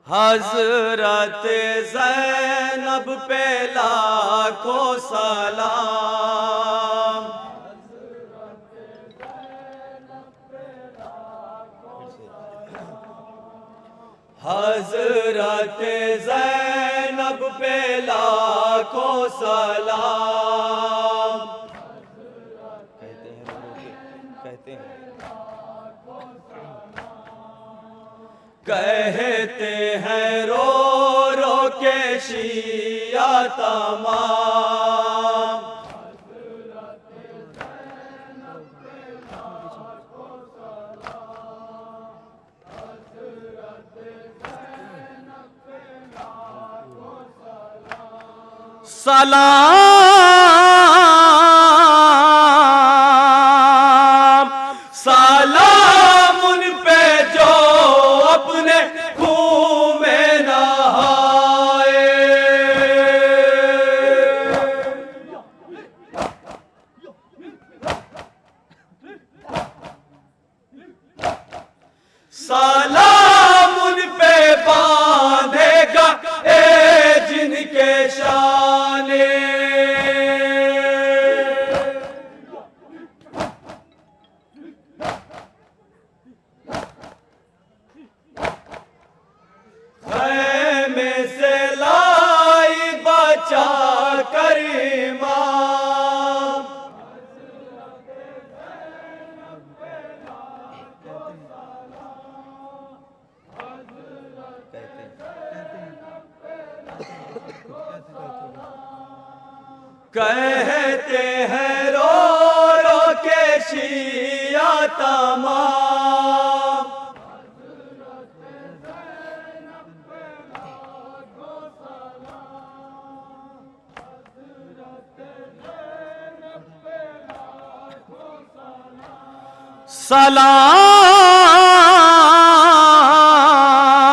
हजरत ज़ैनब पे लाखों सलाम। हजरत ज़ैनब पे लाखों सलाम। कहते हैं रो रो के शिया तमाम। सलाम सलाम उन पे जो अपने खून में नहाए। सलाम उन पे बांधेगा ए जिनके शाने। खैमे से लाई बचा कर इमाम। कहते हैं रो रो के शिया तमाम।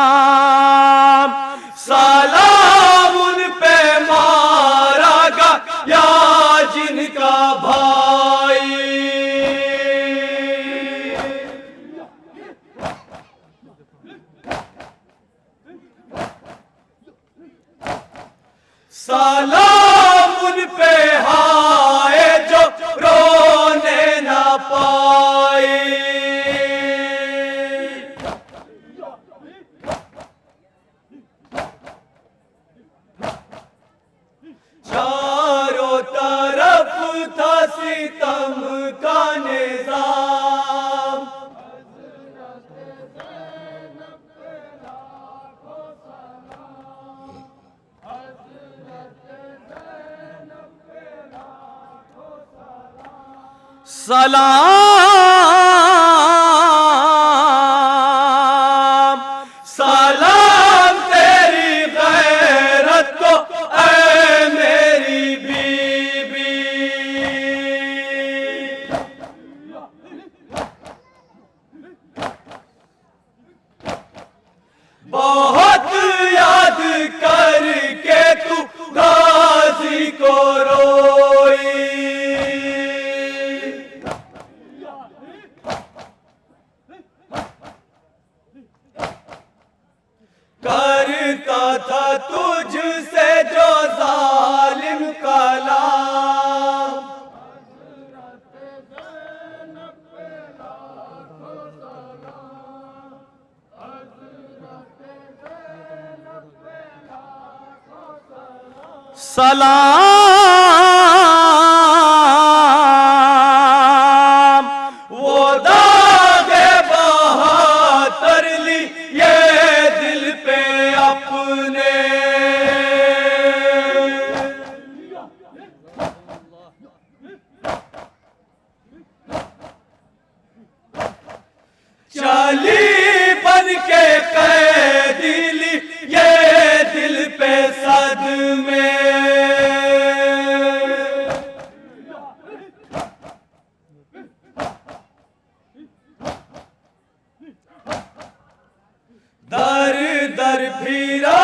सलाम सलाम उन पे मारा गया जिनका भाई। सलाम उन पे हाय जो रोने न पाए। चारों तरफ था सितम का निजाम। सलाम सलाम तेरी गैरत को ऐ मेरी बीबी। बहुत याद करके तू गाजी को रोई। करता था तुझसे जो जालिम कलाम। सलाम वो दागे बहातर लिए दिल पे अपने। चली बन के कैदी लिए दिल पे सदमे। दर दर फिरा